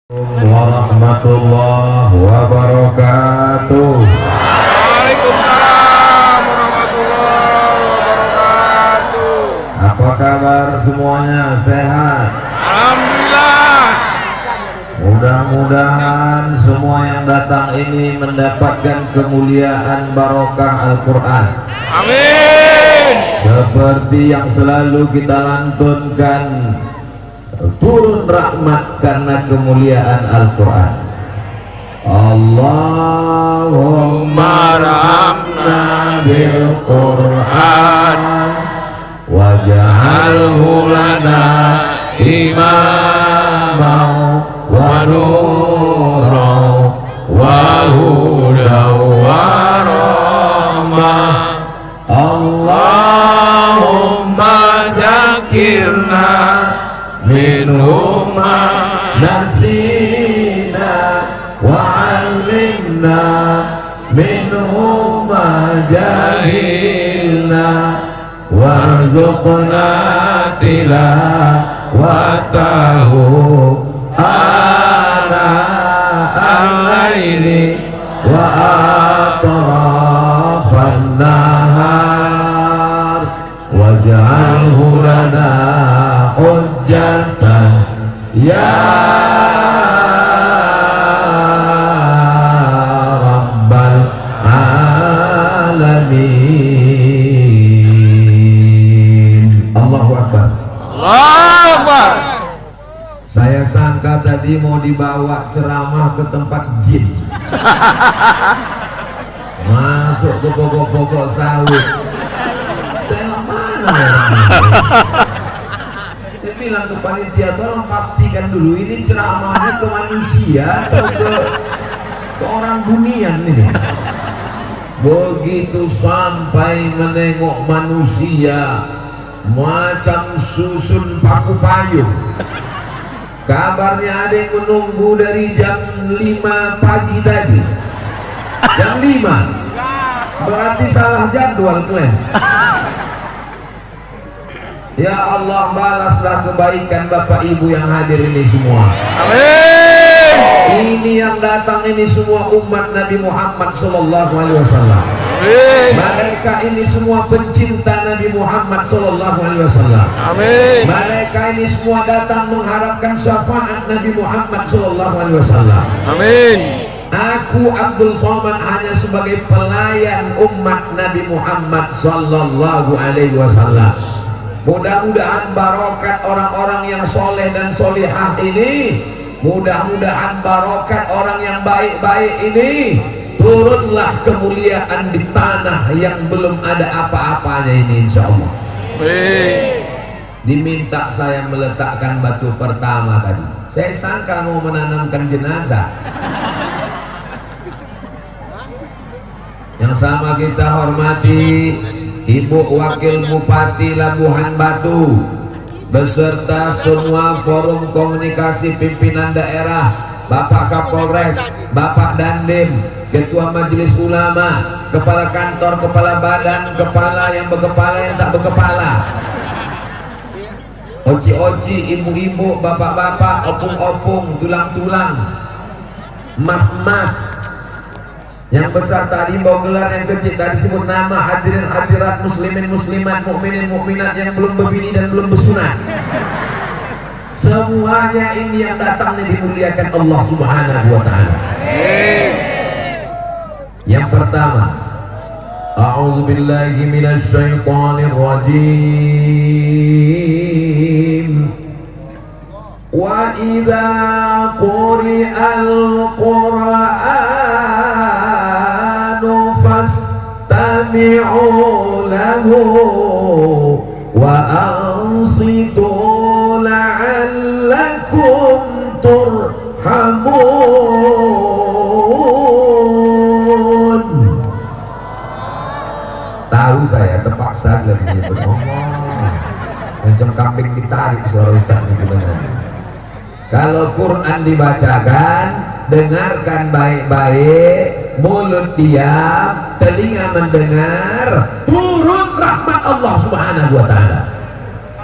Warahmatullahi wabarakatuh. Waalaikumsalam warahmatullahi wabarakatuh. Apa kabar semuanya? Sehat? Alhamdulillah. Mudah-mudahan semua yang datang ini mendapatkan kemuliaan barokah Al-Quran. Amin. Seperti yang selalu kita lantunkan, turun rahmat karena kemuliaan Al-Quran. Allahumma rahmna bil Quran waj'alhu lana imamau wa nuran wa hudan wa rahmah. Allahumma zakirna minhu ma nasina wa 'allimna minhu ma jahilna warzuqna tilawatahu ana al-laili wa atrafan nahar waj'alhu lana hujjatan ya rabbal alamin. Allahu Akbar. Allahu Akbar. Saya sangka tadi mau dibawa ceramah ke tempat jin, masuk ke pokok-pokok sawit. Tengok mana orang. Dia bilang ke panitia, tolong pastikan dulu ini ceramahnya ke manusia atau ke orang bunian ini. Begitu sampai menengok manusia macam susun paku payung. Kabarnya ada yang menunggu dari jam 5 pagi tadi. Jam 5 berarti salah jadwal kalian. Ya Allah, balaslah kebaikan Bapak Ibu yang hadir ini semua. Amin. Ini yang datang ini semua umat Nabi Muhammad SAW. Amin. Mereka ini semua pencinta Nabi Muhammad SAW. Amin. Mereka ini semua datang mengharapkan syafaat Nabi Muhammad SAW. Amin. Aku Abdul Somad hanya sebagai pelayan umat Nabi Muhammad SAW. Mudah-mudahan barokat orang-orang yang soleh dan solihah ini, mudah-mudahan barokat orang yang baik-baik ini, turunlah kemuliaan di tanah yang belum ada apa-apanya ini, insya Allah. Amin. Diminta saya meletakkan batu pertama tadi. Saya sangka mau menanamkan jenazah. Yang sama kita hormati Ibu Wakil Bupati Labuhan Batu beserta semua forum komunikasi pimpinan daerah, Bapak Kapolres, Bapak Dandim, Ketua Majelis Ulama, Kepala Kantor, Kepala Badan, Kepala yang berkepala, yang tak berkepala, oci-oci, ibu-ibu, bapak-bapak, opung-opung, tulang-tulang, mas-mas, yang besar tadi bawa gelar, yang kecil tadi sebut nama, hadirin hadirat, muslimin muslimat, mukminin mukminat yang belum berbini dan belum bersunat. Semuanya ini yang datang dimuliakan Allah Subhanahu wa taala. Yang pertama, a'udzubillahi minasyaitonir rajim. Wa idza quri'al Qur'anu fastami'u lahu wa ansitu la'allakum turhamun. Tahu saya terpaksa lagi berngomong macam kambing ditarik suara Ustaz ini benar. Kalau Quran dibacakan, dengarkan baik-baik, mulut diam, telinga mendengar, turun rahmat Allah Subhanahu wa taala.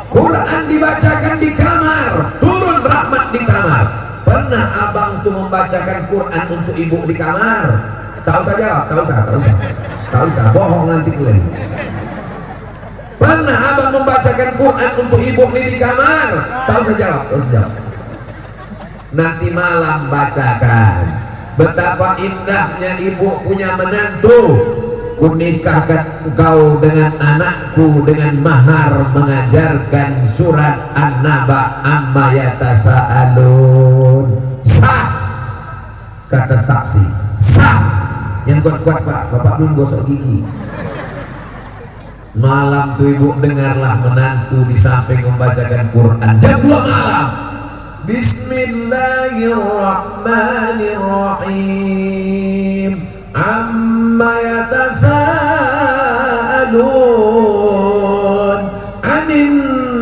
Quran dibacakan di kamar, turun rahmat di kamar. Pernah abang tuh membacakan Quran untuk ibu di kamar? Tak usah jawab, tak usah, bohong nanti kalian. Pernah abang membacakan Quran untuk ibu di kamar? Tak usah jawab. Nanti malam bacakan. Betapa indahnya ibu punya menantu. Kunikahkan engkau dengan anakku dengan mahar mengajarkan surat An-Naba amma yatasaalun. Sah, kata saksi, sah. Yang kuat-kuat pak, bapak belum gosok gigi. Malam tuh ibu dengarlah menantu di samping membacakan Quran jam 2 malam. Bismillahirrahmanirrahim. Amma yatasaalun anin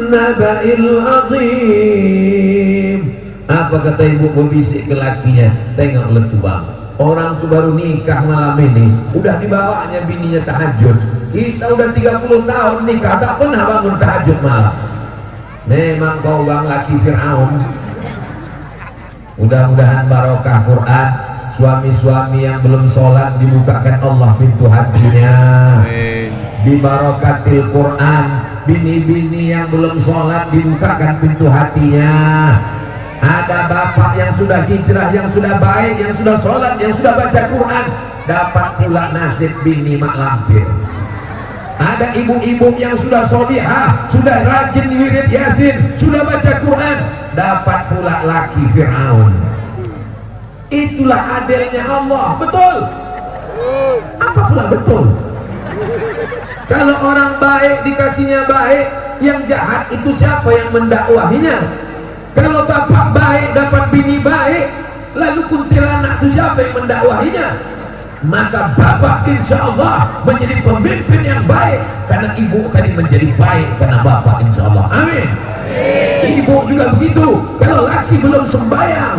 naba'il azim. Apa kata ibu berbisik ke lakinya? Tengok letu bang, orang tuh baru nikah malam ini udah dibawanya bininya tahajud. Kita udah 30 tahun nikah tak pernah bangun tahajud malam. Memang kau bang laki Fir'aun. Mudah-mudahan barokah Quran. Suami-suami yang belum sholat dibukakan Allah pintu hatinya. Di barokatil Quran. Bini-bini yang belum sholat dibukakan pintu hatinya. Ada bapak yang sudah hijrah, yang sudah baik, yang sudah sholat, yang sudah baca Quran, dapat pula nasib bini mak lampir. Ada ibu-ibu yang sudah solihah, sudah rajin wirid yasin, sudah baca Quran, dapat pula laki Fir'aun. Itulah adilnya Allah. Betul? Apa pula betul? Kalau orang baik dikasihnya baik, yang jahat itu siapa yang mendakwahinya? Kalau bapak baik dapat bini baik, lalu kuntilanak itu siapa yang mendakwahinya? Maka bapak insya Allah menjadi pemimpin yang baik karena ibu tadi menjadi baik karena bapak insya Allah. Amin. Ibu juga begitu. Kalau laki belum sembahyang,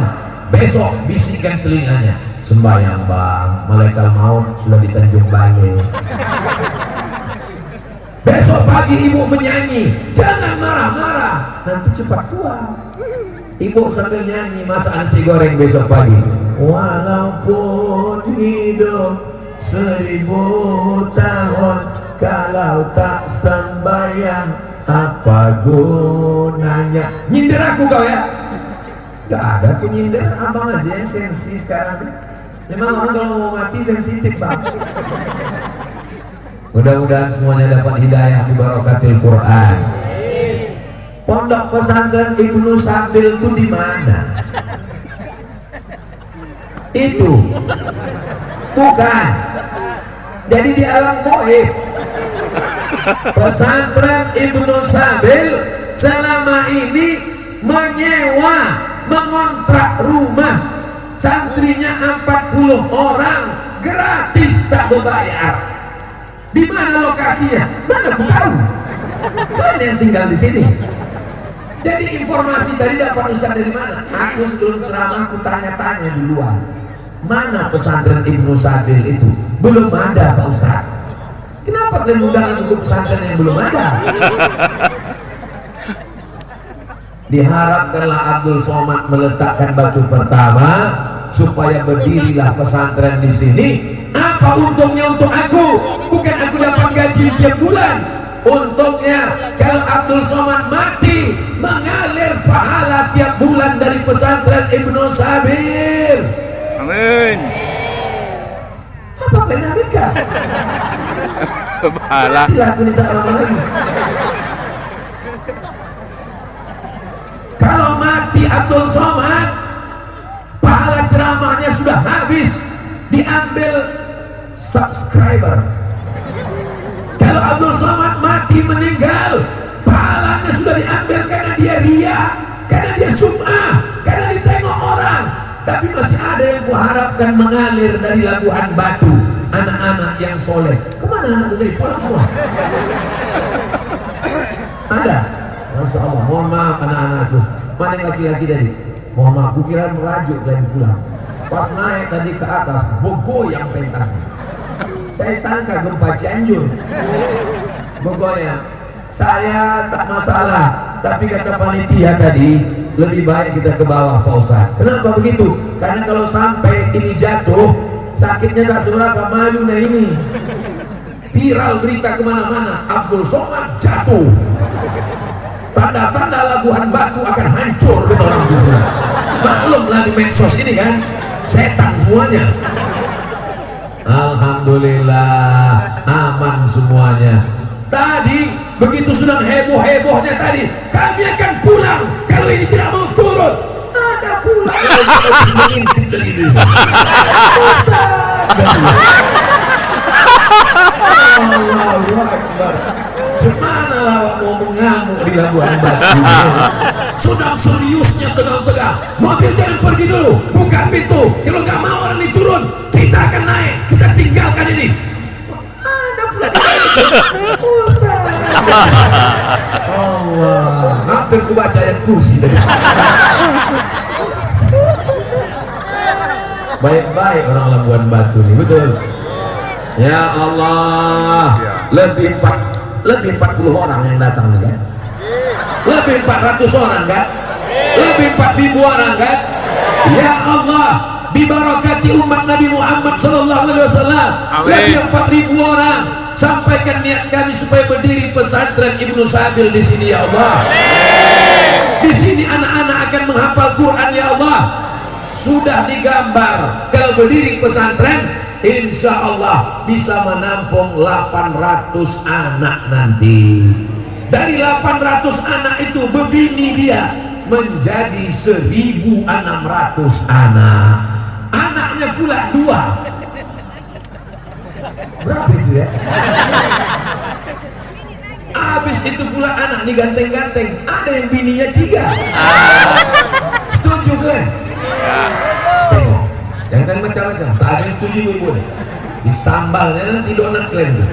besok bisikkan telinganya, sembahyang bang, malaikat maut sudah di Tanjung Balai. Besok pagi ibu menyanyi, jangan marah-marah, nanti cepat tua. Ibu sambil nyanyi masak nasi goreng besok pagi. Walaupun hidup 1000 tahun, kalau tak sembahyang apa gunanya? Nyindir aku kau ya? Gak ada aku nyindir, abang aja yang sensi sekarang. Memang orang kalau mau mati sensitif bang. Mudah-mudahan semuanya dapat hidayah di barokatil Quran. Pondok pesantren Ibnu Sabil itu di mana? Itu bukan. Jadi di alam gaib. Pesantren Ibnu Sabil selama ini menyewa, mengontrak rumah santrinya 40 orang gratis tak berbayar. Di mana lokasinya? Mana aku tahu. Kalian yang tinggal di sini. Jadi informasi tadi dapat Ustaz dari mana? Aku sebelum ceramah aku tanya-tanya di luar. Mana pesantren Ibnu Sabil itu? Belum ada Pak Ustaz. Kenapa kalian undang aku ke pesantren yang belum ada? Diharapkanlah Abdul Somad meletakkan batu pertama supaya berdirilah pesantren di sini. Apa untungnya untuk aku? Bukan aku dapat gaji tiap bulan. Untungnya kalau Abdul Somad mati mengalir pahala tiap bulan dari pesantren Ibnu Sabil. Amin. Apa kalian aminkan? Pahala. Nantilah aku minta lama lagi. Kalau mati Abdul Somad, pahala ceramahnya sudah habis, diambil subscriber. Kalau Abdul Somad mati meninggal, pahalanya sudah diambil karena dia ria, karena dia sum'ah, karena ditengok orang. Tapi masih ada yang kuharapkan mengalir dari Labuhan Batu, anak-anak yang soleh. Kemana anak itu tadi? Pulang semua. Ada? Masya Allah, mohon maaf anak-anakku. Mana yang laki-laki tadi? Mohon maaf, kukira merajuk kalian pulang. Pas naik tadi ke atas, bergoyang pentasnya. Saya sangka gempa Cianjur. Bergoyang. Saya tak masalah, tapi kata panitia tadi, lebih baik kita ke bawah Pak Ustaz. Kenapa begitu? Karena kalau sampai ini jatuh, sakitnya tak seberapa, maju nah ini viral berita kemana-mana, Abdul Somad jatuh, tanda-tanda Labuhan Batu akan hancur, kata orang tua. Maklum lah di medsos ini kan, setan semuanya. Alhamdulillah aman semuanya. Tadi begitu sudah heboh-hebohnya tadi, kami akan pulang kalau ini tidak mau turun. Ada pulang mengintip dari diri. Allahu Akbar. Cemana lawak mau mengamuk di Labuhan Batu? Sudah seriusnya tegang-tegang. Mobil jangan pergi dulu, buka pintu. Kalau nggak mau orang ini turun, kita akan naik. Kita tinggalkan ini. Ada pula Ustaz. Allah, hampir ku baca ayat kursi tadi. Baik-baik orang Labuhan Batu nih, betul. Ya Allah, lebih 40 orang yang datang nih kan? Lebih 400 orang kan? Lebih 4.000 orang kan? Ya Allah, dibarakati umat Nabi Muhammad SAW. Lebih 4.000 orang. Sampaikan niat kami supaya berdiri pesantren Ibnu Sabil di sini ya Allah. Di sini anak-anak akan menghafal Quran ya Allah. Sudah digambar kalau berdiri pesantren, insya Allah bisa menampung 800 anak nanti. Dari 800 anak itu berbini dia menjadi 1.600 anak. Anaknya pula 2. Berapa itu ya? Habis itu pula anak nih ganteng-ganteng, ada yang bininya 3. Setuju kalian? Tengok, jangan macam-macam. Tak ada yang setuju ibu nih. Disambalnya nanti donat kalian tuh.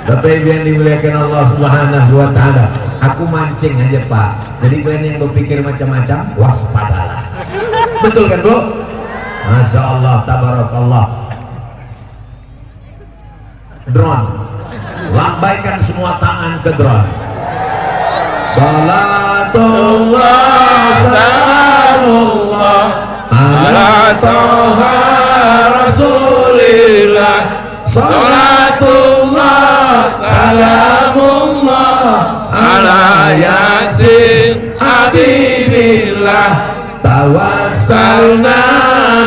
Bapak Ibu yang dimuliakan Allah Subhanahu wa Ta'ala, aku mancing aja Pak. Jadi kalian yang berpikir macam-macam, waspadalah. Betul kan Bu? Masya Allah, tabarakallah. Drone, lambaikan semua tangan ke drone. Salatullah salamullah ala toha rasulillah. Salatullah salamullah ala yasin habibillah. Tawassalna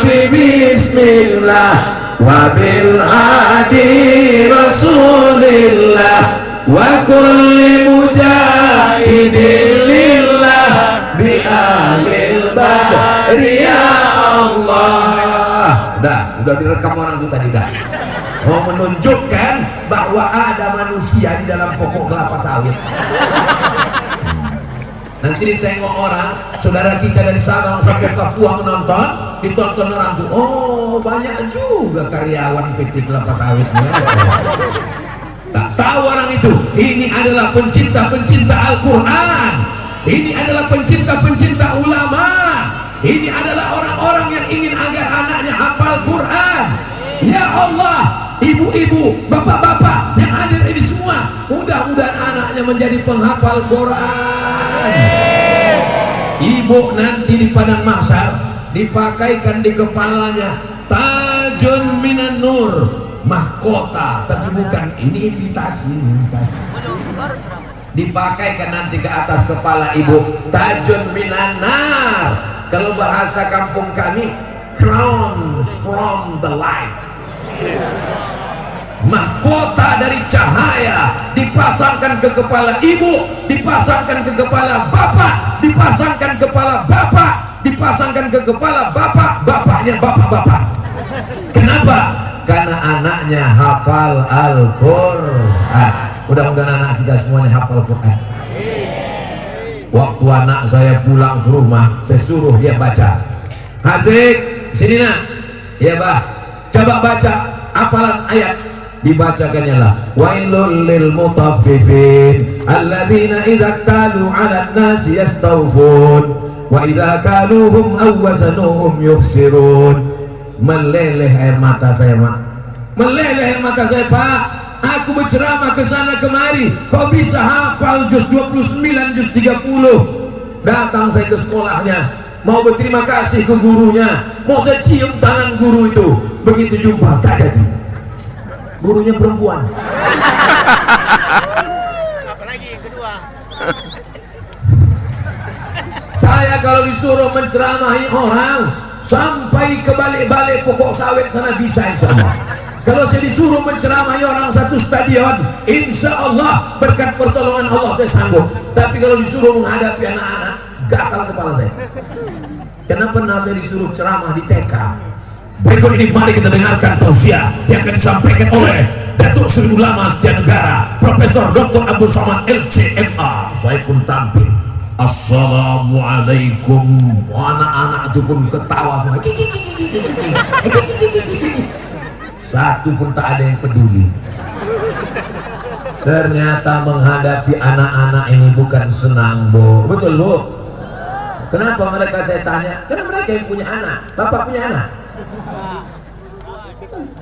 bi bismillah wabil hadi rasulillah wa kulli mujahidin lillah bi alil badri ya Allah. Udah direkam orang itu tadi dah. Mau menunjukkan bahwa ada manusia di dalam pokok kelapa sawit. Nanti ditengok orang, saudara kita dari Sabang sampai Papua menonton, ditonton orang tuh, oh banyak juga karyawan PT kelapa sawitnya. Tak tahu orang itu, ini adalah pencinta-pencinta Al-Quran, ini adalah pencinta-pencinta ulama, ini adalah orang-orang yang ingin agar anaknya hafal Quran. Ya Allah, ibu-ibu, bapak-bapak yang hadir ini semua, mudah-mudahan anaknya menjadi penghafal Quran. Ibu nanti di padang mahsyar dipakaikan di kepalanya tajun minan nur, mahkota, tapi bukan ini imitasi. Dipakaikan nanti ke atas kepala ibu tajun minan nar. Kalau bahasa kampung kami, crown from the light. Mahkota dari cahaya dipasangkan ke kepala ibu, dipasangkan ke kepala bapak, dipasangkan kepala bapak, dipasangkan ke kepala bapak, bapaknya bapak-bapak. Kenapa? Karena anaknya hafal Al-Quran. Mudah-mudahan anak kita semuanya hafal Quran. Waktu anak saya pulang ke rumah, saya suruh dia baca. Hazik, sini nak. Ya bah, coba baca hafalan ayat. Dibacakannya lah, wailul lil mutaffifin alladzina idza qalu 'alan nasi yastawfun wa idza kaluhum aw wazanuhum yukhsirun. Meleleh air mata saya, Mak. Meleleh air mata saya, Pak. Aku berceramah ke sana kemari, kok bisa hafal juz 29, juz 30? Datang saya ke sekolahnya, mau berterima kasih ke gurunya, mau saya cium tangan guru itu. Begitu jumpa, tak jadi. Gurunya perempuan. Apalagi yang kedua. Saya kalau disuruh menceramahi orang sampai ke balik-balik pokok sawit sana bisa, insya Allah. Kalau saya disuruh menceramahi orang satu stadion, insya Allah berkat pertolongan Allah saya sanggup. Tapi kalau disuruh menghadapi anak-anak, gatal kepala saya. Karena pernah saya disuruh ceramah di TK. Berikut ini mari kita dengarkan tausiah yang akan disampaikan oleh Datuk Seri Ulama Setia Negara Profesor Dr. Abdul Somad LCMA. Saya pun tampil. Assalamualaikum. Anak-anak itu pun ketawa semua. Satu pun tak ada yang peduli. Ternyata menghadapi anak-anak ini bukan senang, Bu. Betul, Bu? Kenapa mereka saya tanya? Karena mereka yang punya anak. Bapak punya anak?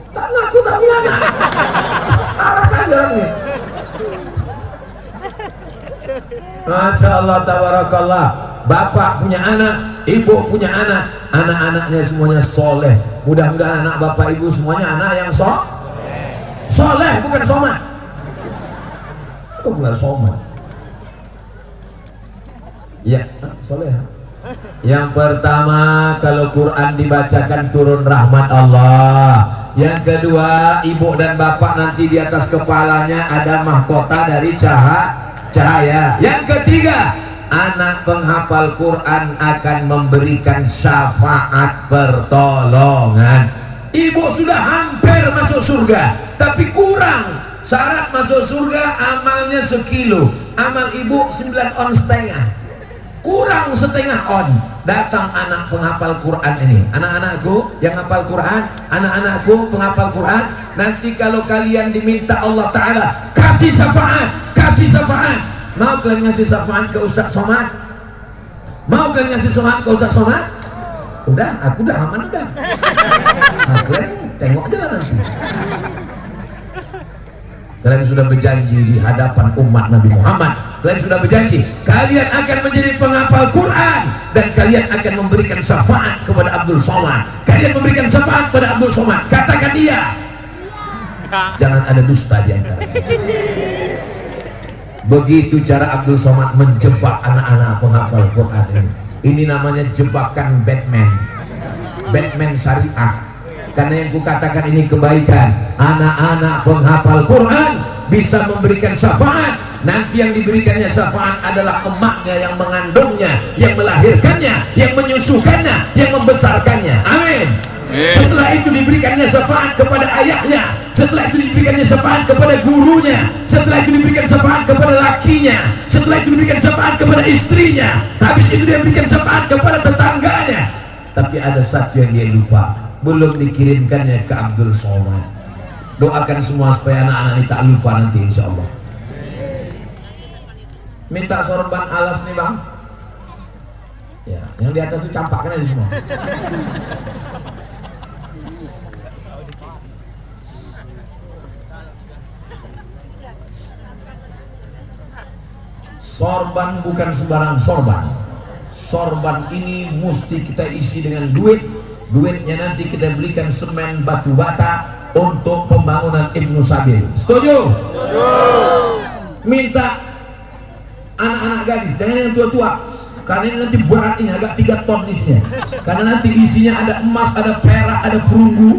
Tak ngaku tak punya anak. Arahkan orangnya. Masya Allah, tabarakallah. Bapak punya anak, ibu punya anak, anak-anaknya semuanya soleh. Mudah-mudahan anak bapak ibu semuanya anak yang soleh, bukan somat. Apa bukan somat? Ya, soleh. Yang pertama, kalau Quran dibacakan turun rahmat Allah. Yang kedua, ibu dan bapak nanti di atas kepalanya ada mahkota dari cahaya. Yang ketiga, anak penghafal Quran akan memberikan syafaat pertolongan. Ibu sudah hampir masuk surga, tapi kurang syarat masuk surga, amalnya 1 kilo, amal ibu 9 on setengah, kurang setengah on. Datang anak penghafal Quran ini, anak-anakku yang hafal Quran, anak-anakku penghafal Quran. Nanti kalau kalian diminta Allah Ta'ala kasih syafaat, mau kalian ngasih syafaat ke Ustaz Somad? Mau kalian ngasih syafaat ke Ustaz Somad? Udah, aku udah aman udah. Kalian tengok aja lah nanti. Kalian sudah berjanji di hadapan umat Nabi Muhammad. Kalian sudah berjanji, kalian akan menjadi penghafal Quran dan kalian akan memberikan syafaat kepada Abdul Somad. Kalian memberikan syafaat kepada Abdul Somad. Katakan iya. Jangan ada dusta di antara kita. Begitu cara Abdul Somad menjebak anak-anak penghafal Quran ini. Ini namanya jebakan Batman syariah. Karena yang kukatakan ini kebaikan. Anak-anak penghafal Quran bisa memberikan syafaat. Nanti yang diberikannya syafaat adalah emaknya yang mengandungnya, yang melahirkannya, yang menyusukannya, yang membesarkannya. Amin. Setelah itu diberikannya syafaat kepada ayahnya, setelah itu diberikannya syafaat kepada gurunya, setelah itu diberikan syafaat kepada lakinya, setelah itu diberikan syafaat kepada istrinya, habis itu dia berikan syafaat kepada tetangganya. Tapi ada satu yang dia lupa, belum dikirimkannya ke Abdul Somad. Doakan semua supaya anak-anak ini tak lupa nanti, insya Allah. Minta sorban alas nih bang. Ya, yang di atas itu campakkan aja semua. Sorban bukan sembarang sorban. Sorban ini mesti kita isi dengan duit. Duitnya nanti kita belikan semen batu bata untuk pembangunan Ibnu Sabil. Setuju? Minta anak-anak gadis, jangan yang tua-tua, karena ini nanti berat, ini agak 3 ton isinya. Karena nanti isinya ada emas, ada perak, ada perunggu,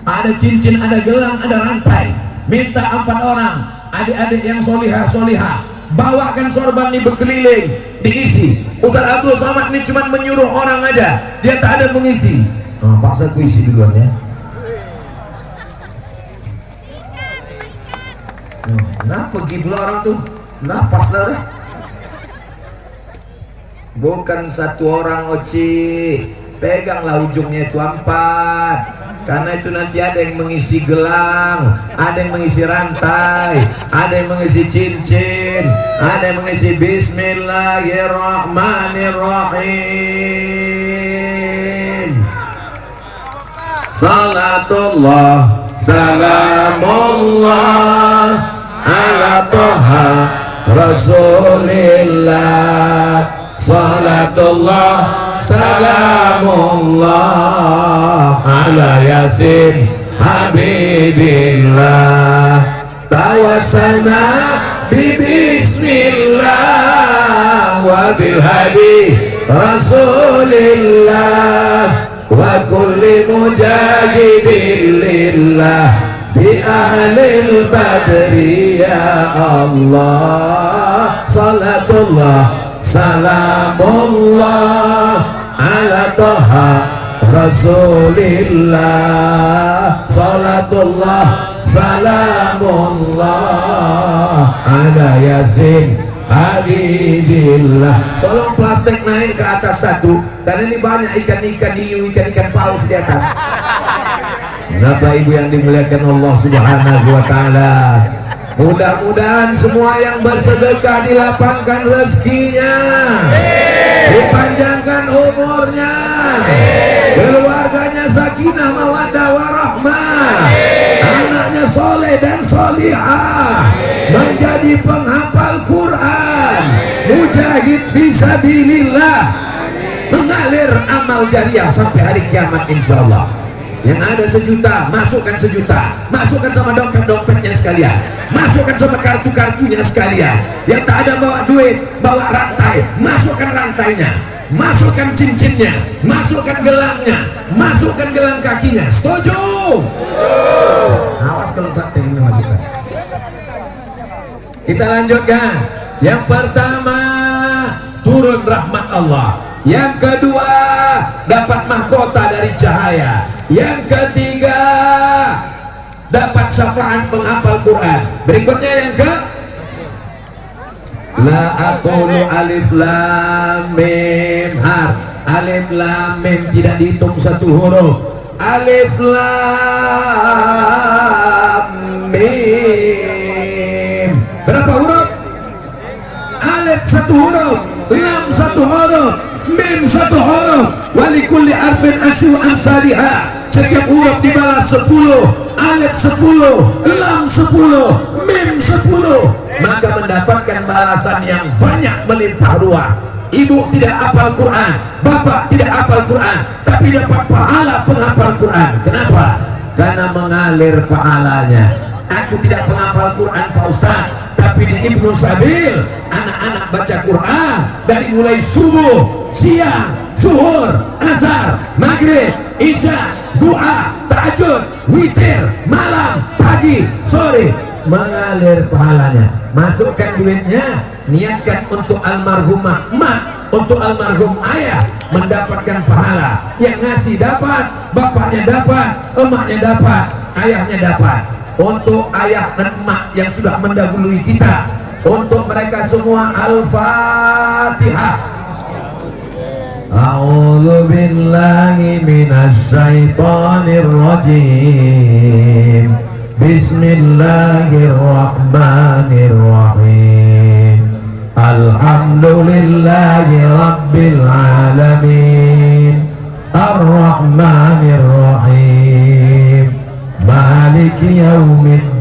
ada cincin, ada gelang, ada rantai. Minta 4 orang adik-adik yang solihah, bawakan sorban ini berkeliling, diisi. Ustaz Abdul Somad ini cuma menyuruh orang aja, dia tak ada mengisi. Paksa ku isi duluan ya. Nah, pergi pula orang tuh. Nah, pas lah deh. Bukan 1 orang, Oci. Peganglah ujungnya itu 4. Karena itu nanti ada yang mengisi gelang, ada yang mengisi rantai, ada yang mengisi cincin, ada yang mengisi Bismillahirrahmanirrahim. Salatullah salamullah ala toha Rasulillah. salatullah salamullah ala yasin habibillah tawassalna bismillah wa bil hadi rasulillah wa kulli mujahidin lillah bi ahlil badri ya Allah salatullah salamullah ala toha rasulillah salatullah salamullah ala yasin habibillah. Tolong plastik naik ke atas satu, karena ini banyak ikan-ikan hiu, ikan-ikan paus di atas. Bapak Ibu yang dimuliakan Allah Subhanahu wa taala, mudah-mudahan semua yang bersedekah dilapangkan rezekinya, dipanjangkan umurnya, keluarganya sakinah mawaddah warahmah, anaknya soleh dan solihah, menjadi penghafal Quran, mujahid fisabilillah, mengalir amal jariah sampai hari kiamat insyaallah. Yang ada 1 juta, masukkan 1 juta, masukkan sama dompet-dompetnya sekalian, masukkan sama kartu-kartunya sekalian. Yang tak ada bawa duit, bawa rantai, masukkan rantainya, masukkan cincinnya, masukkan gelangnya, masukkan gelang kakinya. Setuju? Awas kalau tak ingin masukkan. Kita lanjutkan. Yang pertama, turun rahmat Allah. Yang kedua, dapat mahkota dari cahaya. Yang ketiga, dapat syafaat penghafal Quran. Berikutnya yang ke la aqulu alif lam mim har. Alif lam mim tidak dihitung 1 huruf. Alif lam mim berapa huruf? Alif 1 huruf, lam 1 huruf, mim 1 huruf. Walikulli arfin asyu amsalihah. Setiap huruf dibalas 10, alif 10, lam 10, mim 10, maka mendapatkan balasan yang banyak melimpah ruah. Ibu tidak hafal Quran, bapak tidak hafal Quran, tapi dapat pahala penghafal Quran. Kenapa? Karena mengalir pahalanya. Aku tidak penghafal Quran Pak Ustaz, tapi di Ibnu Sabil anak-anak baca Quran dari mulai subuh, siang, zuhur, azhar, maghrib, isya, doa, tahajud, witir, malam, pagi, sore, mengalir pahalanya. Masukkan duitnya, niatkan untuk almarhumah mak, untuk almarhum ayah, mendapatkan pahala. Yang ngasih dapat, bapaknya dapat, emaknya dapat, ayahnya dapat. Untuk ayah dan emak yang sudah mendahului kita, untuk mereka semua Al-Fatihah. A'udzu billahi minasyaitonir rajim. Bismillahirrahmanirrahim. Alhamdulillahi rabbil alamin. Ar-Rahmanir-Rahim. Maliki yaumiddin.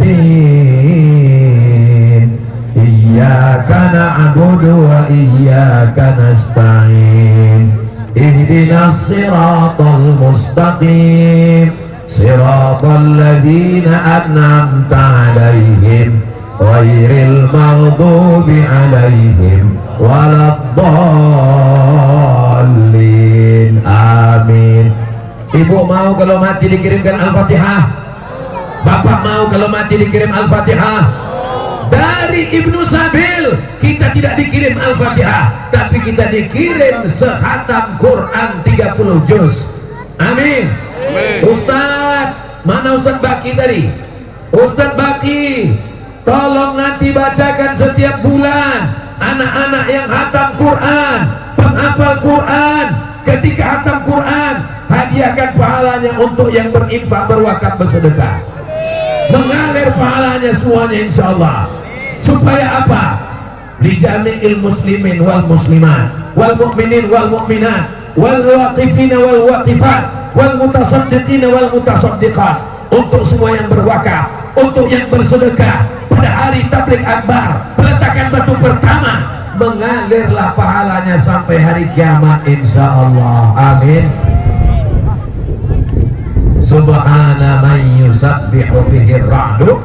Iyyaka na'budu wa iyyaka nasta'in. Ihdinas siratal mustaqim. Siratal ladzina an'amta 'alaihim ghairil maghdubi 'alaihim waladdallin. Amin. Ibu mau kalau mati dikirimkan Al-Fatihah? Bapak mau kalau mati dikirim Al-Fatihah? Dari Ibnu Sabil kita tidak dikirim Al-Fatihah, tapi kita dikirim sehatam Quran 30 juz. Amin. Ustaz, mana Ustaz Baki tadi? Ustaz Baki, tolong nanti bacakan setiap bulan anak-anak yang hatam Quran, penghafal Quran. Ketika hatam Quran, hadiahkan pahalanya untuk yang berinfak, berwakaf, bersedekah. Mengalir pahalanya semuanya insyaallah. Supaya apa? Lijami'il muslimin wal muslimat wal mu'minin wal mu'minat wal waqifina wal waqifat wal mutasaddiqina wal mutasaddiqat. Untuk semua yang berwakaf, untuk yang bersedekah pada hari tabligh akbar, peletakan batu pertama mengalirlah pahalanya sampai hari kiamat insyaallah. Amin. Subhana man yusabbihu bihi ar-ra'du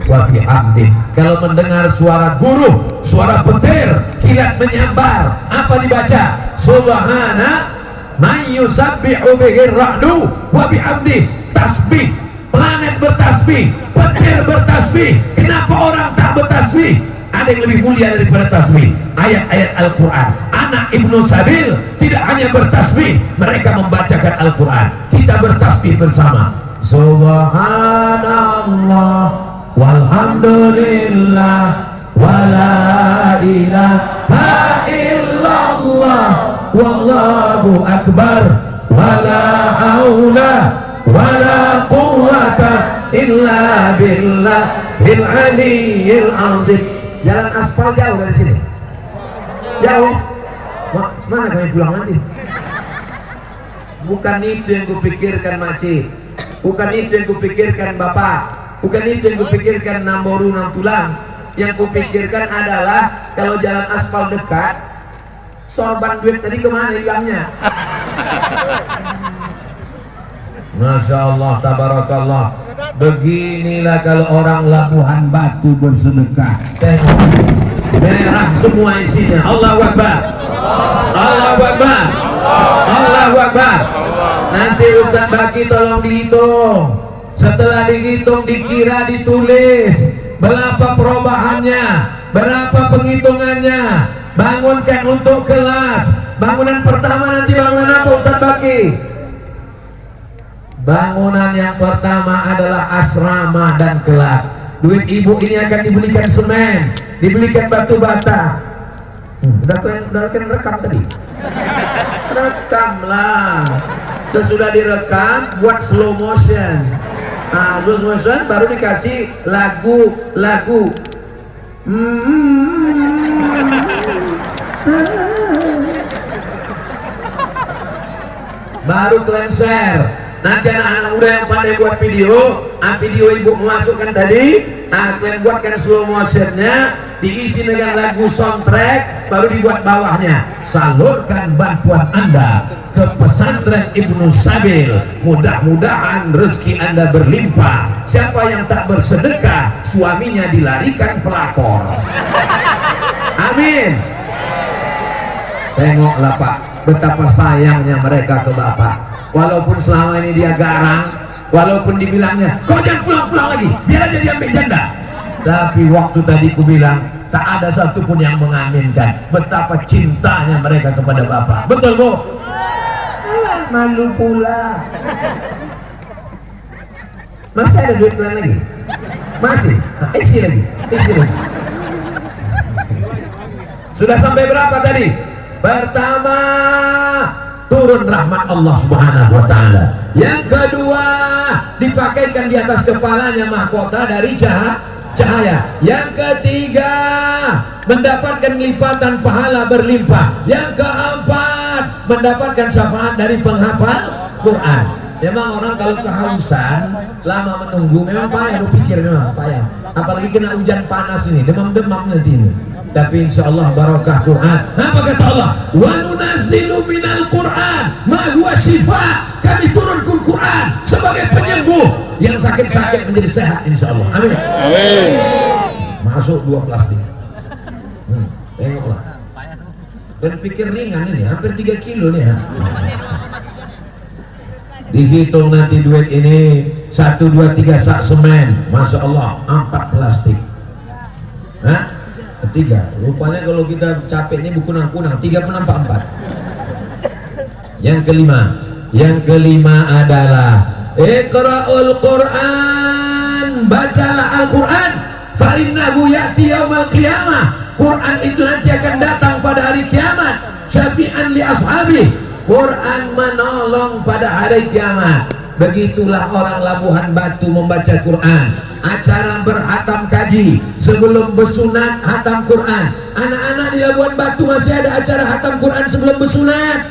wa bihamdi. Kalau mendengar suara guru, suara petir, kilat menyambar, apa dibaca? Subhana man yusabbihu bihi ar-ra'du wa bihamdi. Tasbih, planet bertasbih, petir bertasbih. Kenapa orang tak bertasbih? Ada yang lebih mulia daripada tasbih. Ayat-ayat Al-Quran. Anak Ibnu Sabil tidak hanya bertasbih, mereka membacakan Al-Quran. Kita bertasbih bersama. Subhanallah walhamdulillah wala ilaha illallah wallahu akbar wala haula wala quwwata illa billahil aliyyil azim. Jalan aspal jauh dari sini. Jauh. Mana kami pulang nanti? Bukan itu yang kupikirkan Maci. Bukan itu yang kupikirkan Bapak. Bukan itu yang kupikirkan Namboru Nam Tulang. Yang kupikirkan adalah kalau jalan aspal dekat, sorban duit tadi kemana hilangnya? Masya Allah, tabarakallah. Beginilah kalau orang Labuhan Batu bersedekah. Tengok, merah semua isinya. Allahu Akbar, Allahu Akbar, Allahu Akbar. Nanti Ustaz Baki tolong dihitung. Setelah dihitung dikira, ditulis berapa perubahannya, berapa penghitungannya. Bangunkan untuk kelas. Bangunan pertama nanti bangunan apa Ustaz Baki? Bangunan yang pertama adalah asrama dan kelas. Duit ibu ini akan dibelikan semen, dibelikan batu bata. Udah kalian rekam tadi? Rekamlah. Sesudah direkam, buat slow motion. Nah, slow motion baru dikasih lagu. Baru kalian share. Nanti anak-anak muda yang pandai buat video, video ibu memasukkan tadi, kalian buatkan slow motionnya, diisi dengan lagu soundtrack, baru dibuat bawahnya. Salurkan bantuan Anda ke pesantren Ibnu Sabil. Mudah-mudahan rezeki Anda berlimpah. Siapa yang tak bersedekah, suaminya dilarikan pelakor. Amin. Tengoklah Pak, betapa sayangnya mereka ke Bapak. Walaupun selama ini dia garang, walaupun dibilangnya kau jangan pulang-pulang lagi, biar aja dia ambil janda. Tapi waktu tadi ku bilang tak ada satupun yang mengaminkan betapa cintanya mereka kepada Bapak. Betul Bu? Alah, malu pula. Masih ada duit kalian lagi? Masih? Nah, isi lagi. Sudah sampai berapa tadi? Pertama, turun rahmat Allah Subhanahu wa ta'ala. Yang kedua, dipakaikan di atas kepalanya mahkota dari cahaya. Yang ketiga, mendapatkan lipatan pahala berlimpah. Yang keempat, mendapatkan syafaat dari penghafal Quran. Memang orang kalau kehausan, lama menunggu, memang payah berpikir, memang payah. Apalagi kena hujan panas ini, demam-demam nanti ini. Tapi insya Allah barakah Quran. Apa kata Allah? Wa nunazzilu minal Quran ma huwa shifa. Kami turunkan Quran sebagai penyembuh. Yang sakit-sakit menjadi sehat insya Allah. Amin. Amin. Masuk 2 plastik. Tengoklah. Dan pikir ringan ini, hampir 3 kilo nih ya. Dihitung nanti duit ini 1, 2, 3 sak semen. Masya Allah 4 plastik. Hah? 3. Rupanya kalau kita capek ini buku kunang-kunang 3 pun nampak 4. Yang kelima adalah Iqra'ul Quran, bacalah Al-Quran, fa innahu ya'ti yaumal qiyamah. Quran itu nanti akan datang pada hari kiamat. Syafi'an li ashabi. Quran menolong pada hari kiamat. Begitulah orang Labuhan Batu membaca Quran. Acara berhatam kaji sebelum bersunat, hatam Quran. Anak-anak di Labuhan Batu masih ada acara hatam Quran sebelum bersunat.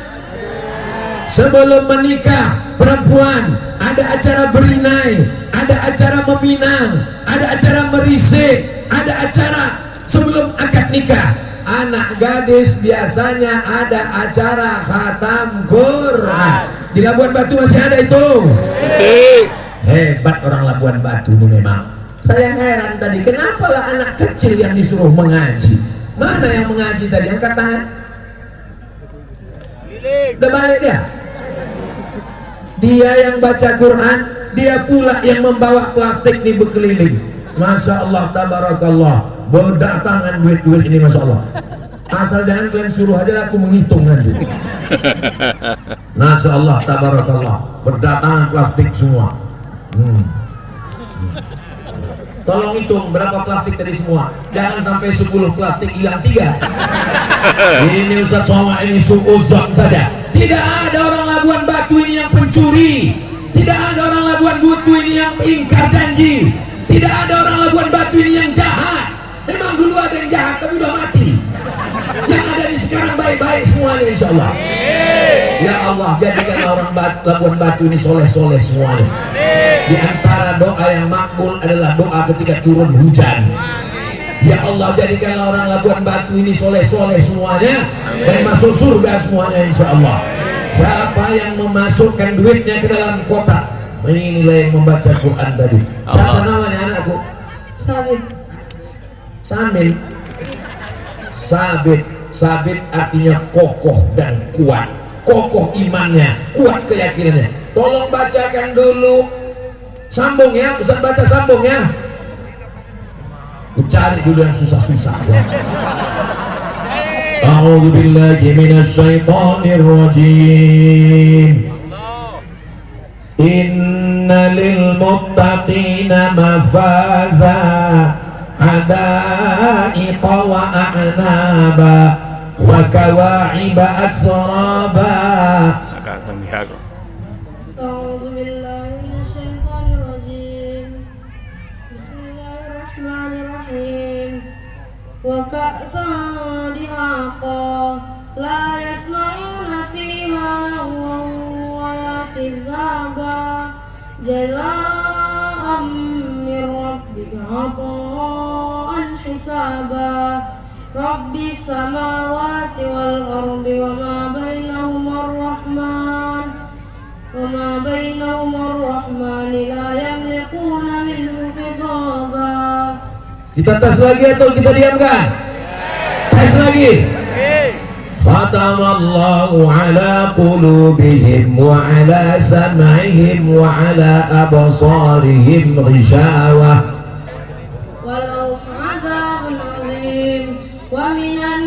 Sebelum menikah perempuan ada acara berinai, ada acara meminang, ada acara merisik, ada acara sebelum akad nikah. anak gadis biasanya ada acara khatam Quran. Di Labuan Batu masih ada itu. Masih. Hebat orang Labuan Batu ini memang. Saya heran tadi, kenapa lah anak kecil yang disuruh mengaji? Mana yang mengaji tadi? Angkat tangan. Udah balik dia. Dia yang baca Quran, dia pula yang membawa plastik di berkeliling. Masya Allah, tabarakallah. Berdatangan duit-duit ini, Masya Allah. Asal jangan kalian suruh aja lah, aku menghitung nanti. Masya Allah, tabarakallah. Berdatangan plastik semua. Tolong hitung berapa plastik tadi semua. Jangan sampai 10 plastik hilang 3. Ini Ustaz Somad ini suuzon saja. Tidak ada orang Labuan Batu ini yang pencuri. Tidak ada orang Labuan Batu ini yang ingkar janji. Tidak ada orang Labuan Batu ini yang jahat. Memang dulu ada yang jahat tapi udah mati. Yang ada di sekarang baik-baik semuanya insya Allah. Ya Allah, jadikan orang Labuan Batu ini soleh-soleh semuanya. Di antara doa yang makbul adalah doa ketika turun hujan. Ya Allah, jadikanlah orang Labuan Batu ini soleh-soleh semuanya dan masuk surga semuanya insya Allah. Siapa yang memasukkan duitnya ke dalam kotak, inilah yang membaca Quran tadi. Siapa namanya anakku? Sabit. Samil. Sabit. Sabit artinya kokoh dan kuat. Kokoh imannya, kuat keyakinannya. Tolong bacakan dulu. Sambung ya, Ustaz baca sambung ya. Ku cari dulu yang susah-susah ya. A'udzu billahi minasy syaithanir rajim. Inna lil muttaqina mafaza hadaiqa wa a'naba wa kawa'iba atsraba. أعوذ بالله من الشيطان الرجيم بسم الله الرحمن الرحيم وكأسا دهاقا لا يسمعون فيها لغوا ولا كذابا جزاء من ربك عطاء حسابا رب السماوات والأرض وما بينهما الرحمن لا يملكون منه خطابا. Kita tes lagi atau kita diamkan? Tes lagi. Khatamallahu ala qulubihim wa ala sam'ihim wa ala absarihim ghishawah. Walahum 'adzabun 'adzim wa minan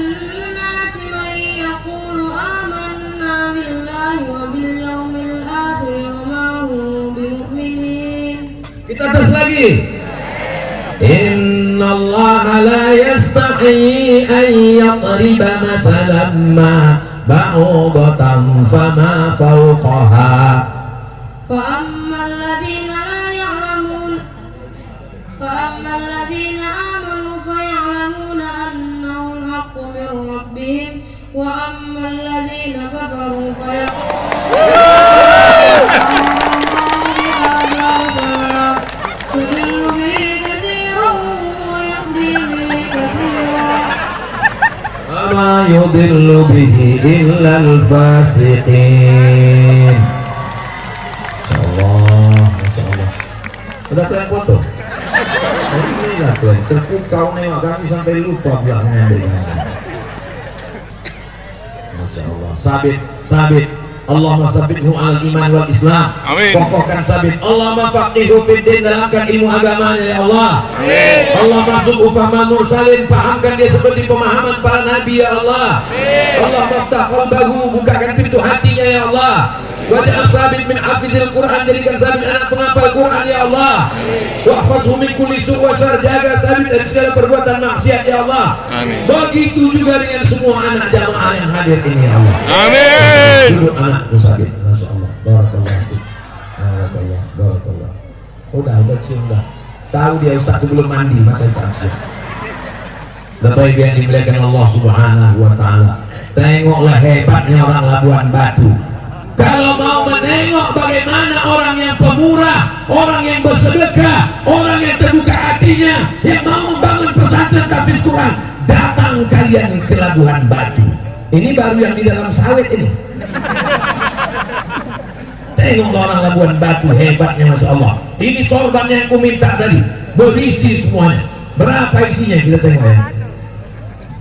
nasi man yaqulu amanna billahi wa bil yawmil akhir wa ma hum bimu'minin. Kita tes lagi. Inna Allah la yastahi an yadriba masalan ma ba'udatan fama fawqaha فأما الذين آمنوا فيعلمون أنه الحق من ربهم وأما الذين كفروا يضل به كثيرا ويهدي به كثيرا وما يضل به إلا الفاسقين. Masya Allah. Udah kalian foto? Inilah kalian terpukau nengok kami sampai lupa pula mengambil. Masya Allah. Sabit. Allahumma sabithu al iman wal islam. Amin. Kokohkan sabit. Allahumma faqihu fid din, dalamkan ilmu agamanya ya Allah. Amin. Allahumma zubu fahma mursalin, pahamkan dia seperti pemahaman para nabi ya Allah. Allah maftah qalbahu, bukakan pintu hatinya ya Allah. Waj'al sabit min hafizil Quran, jadikan sabit anak penghafal Quran ya Allah. Wahfazhu min kulli su' wa syarr, jaga sabit dari segala perbuatan maksiat ya Allah. Amin. Begitu juga dengan semua anak jamaah yang hadir ini ya Allah. Amin. Duduk anakku sabit, Masya Allah. Barakallah fiik. Barakallah. Udah cium dah. Tahu dia ustaz belum mandi, maka kita cium. Bapak Ibu yang dimuliakan Allah Subhanahu wa taala. Tengoklah hebatnya orang Labuan Batu. Kalau mau menengok bagaimana orang yang pemurah, orang yang bersedekah, orang yang terbuka hatinya, yang mau membangun pesantren tahfiz Quran, datang kalian ke Labuhan Batu. Ini baru yang di dalam sawit ini. Tengok orang Labuhan Batu hebatnya, Masya Allah. Ini sorbannya yang ku minta tadi, berisi semuanya. Berapa isinya kita tengok ya.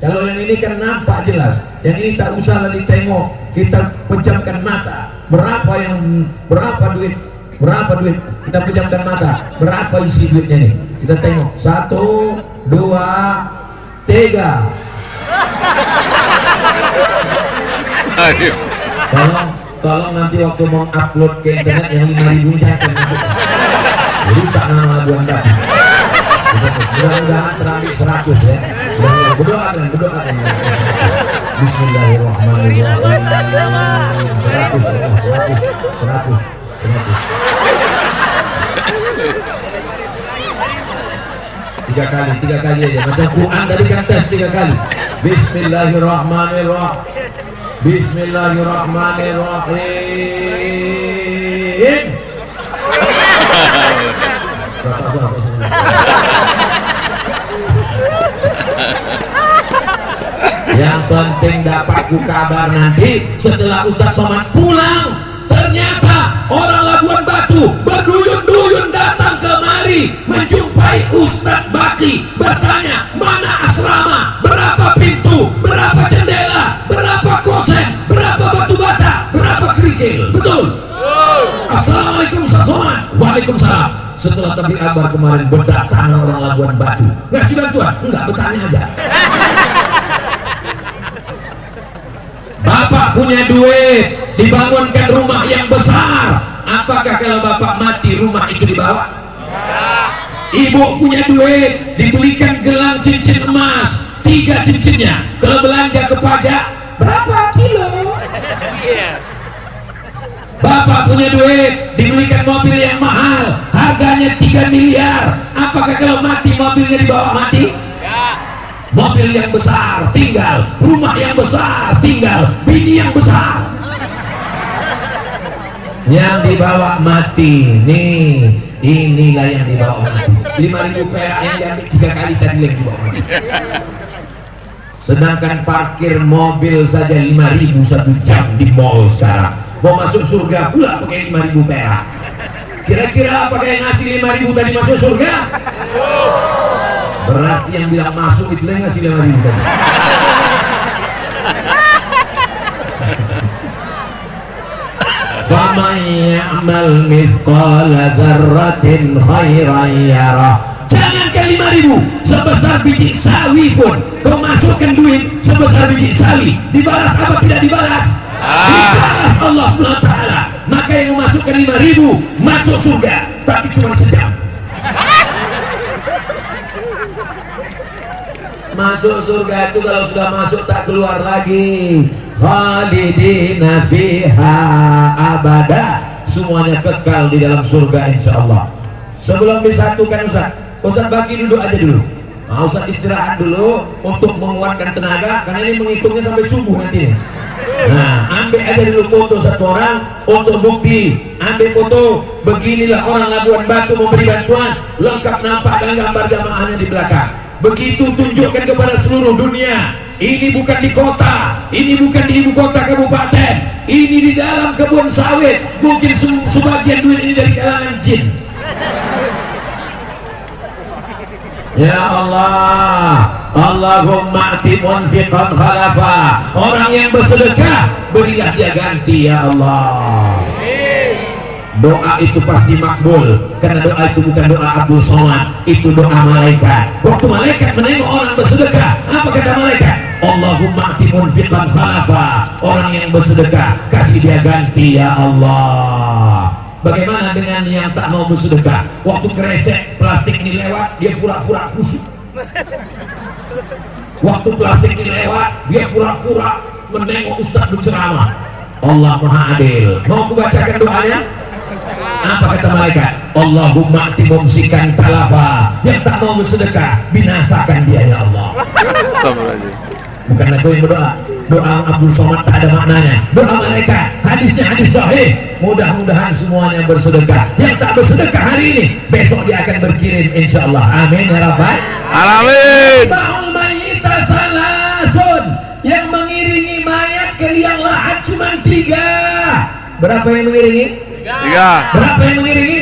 Kalau yang ini kan nampak jelas, yang ini tak usah lagi tengok, kita pejamkan mata. Berapa duit kita pejamkan mata, berapa isi duitnya nih, kita tengok. 1, 2, 3. Ayo. Tolong nanti waktu mau upload ke internet yang 5.000 jangan masuk, rusak nama Labuhan Batu. Mudah-mudahan terambil 100 ya. Berdoakan. Bismillahirrahmanirrahim. 100. 3 kali aja. Macam Quran tadi kan tes 3 kali. Bismillahirrahmanirrahim. Yang penting dapat ku kabar nanti setelah Ustadz Somad pulang, ternyata orang Labuhan Batu berduyun-duyun datang kemari menjumpai Ustadz Baki, bertanya mana asrama, berapa pintu, berapa jendela, berapa kosen, berapa batu bata, berapa kerikil. Betul? Assalamualaikum Ustadz Somad. Waalaikumsalam. Setelah tablik akbar kemarin berdatangan orang Labuhan Batu, ngasih bantuan? Enggak, bertanya aja. Bapak punya duit, dibangunkan rumah yang besar. Apakah kalau bapak mati rumah itu dibawa? Ibu punya duit, dibelikan gelang cincin emas 3 cincinnya. Kalau belanja ke pajak berapa kilo? Bapak punya duit, dibelikan mobil yang mahal, harganya 3 miliar. Apakah kalau mati mobilnya dibawa mati? Mobil yang besar tinggal, rumah yang besar tinggal, bini yang besar. Yang dibawa mati nih, inilah yang dibawa mati. 5.000 perak yang diambil 3 kali tadi yang dibawa mati. Sedangkan parkir mobil saja 5.000 1 jam di mall sekarang. Mau masuk surga pula pakai 5.000 perak. Kira-kira apakah yang ngasih 5.000 tadi masuk surga? Berarti yang bilang masuk itu yang ngasih 5.000 tadi. Faman ya'mal mithqala dzarratin khairan yarah. Jangankan 5.000, sebesar biji sawi pun kau masukkan duit sebesar biji sawi, dibalas apa tidak dibalas? Dibalas Allah SWT. Maka yang memasukkan 5.000 masuk surga, tapi cuma sejam. Masuk surga itu kalau sudah masuk tak keluar lagi. Khalidina fiha abada. Semuanya kekal di dalam surga insyaallah. Sebelum disatukan Ustaz Baki duduk aja dulu. Nah, Ustaz istirahat dulu untuk menguatkan tenaga karena ini menghitungnya sampai subuh nanti. Nah, ambil aja dulu foto 1 orang untuk bukti. Ambil foto. Beginilah orang Labuhan Batu memberi bantuan, lengkap nampak dan gambar jamaahnya di belakang. Begitu tunjukkan kepada seluruh dunia. Ini bukan di kota, ini bukan di ibu kota kabupaten, ini di dalam kebun sawit. Mungkin sebagian duit ini dari kalangan jin. Ya Allah, Allahumma ati munfiqan khalafa. Orang yang bersedekah berilah dia ganti ya Allah. Doa itu pasti makbul karena doa itu bukan doa Abdul Somad, itu doa malaikat. Waktu malaikat menengok orang bersedekah, apa kata malaikat? Allahumma ati munfiqan khalafa. Orang yang bersedekah kasih dia ganti ya Allah. Bagaimana dengan yang tak mau bersedekah? Waktu kresek plastik ini lewat, dia pura-pura khusyuk. Waktu plastik ini lewat, dia pura-pura menengok Ustaz berceramah. Allah Maha Adil. Mau aku bacakan doanya? Apa kata malaikat? Allahumma ati mumsikan talafa. Yang tak mau bersedekah, binasakan dia ya Allah. Bukan aku yang berdoa. Doa Abdul Somad tak ada maknanya. Doa malaikat, hadisnya hadis sahih. Mudah-mudahan semuanya bersedekah. Yang tak bersedekah hari ini, besok dia akan berkirim insyaallah. Amin ya rabbal Alamin. Yatba'ul mayyita salasun. Yang mengiringi mayat ke liang lahat cuma 3. Berapa yang mengiringi? 3. Berapa yang mengiringi?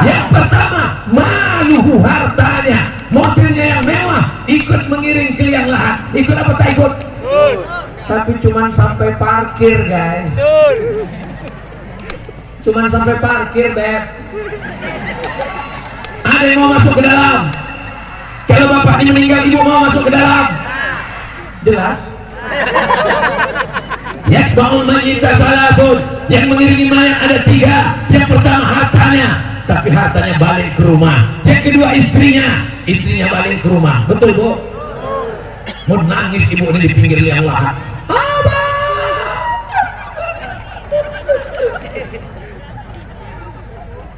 Yang pertama, maluhu, hartanya, mobilnya yang mewah, ikut mengiring ke liang lahat. Ikut apa tak ikut? Tapi cuman sampai parkir, guys. Cuman sampai parkir, Beb. Ada yang mau masuk ke dalam? Kalau bapak ini meninggal, ibu mau masuk ke dalam? Jelas? Yatba'ul mayyita salasun. Yang mengiringi mayat ada 3. Yang pertama hartanya, tapi hartanya balik ke rumah. Yang kedua istrinya balik ke rumah. Betul, Bu? Mau nangis ibu ini di pinggir liang lahat.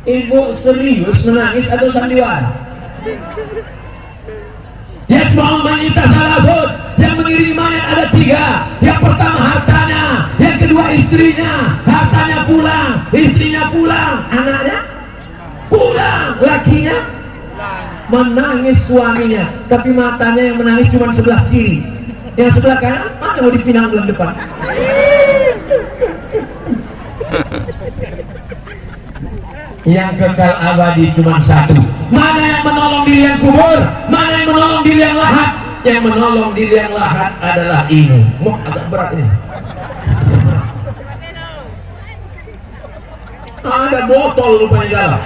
Ibu serius menangis atau sandiwara? Yatba'ul mayyita salasun. Yang mengiringi mayat ada 3. Yang pertama hartanya, yang kedua istrinya. Hartanya pulang, istrinya pulang, anaknya pulang, lakinya menangis suaminya, tapi matanya yang menangis cuma sebelah kiri, yang sebelah kanan mana mau dipinang bulan depan. Yang kekal abadi cuma 1. Mana yang menolong di liang kubur, mana yang menolong di liang lahat? Yang menolong di liang lahat adalah ini. Agak berat ini. Ada botol rupanya dalam.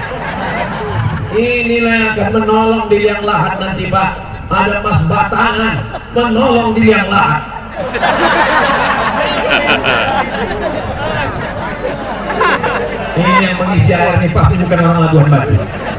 Inilah yang akan menolong di liang lahat nanti, Pak. Ada mas batangan menolong di liang lahat. Ini yang mengisi air ini pasti bukan orang Labuan Batu.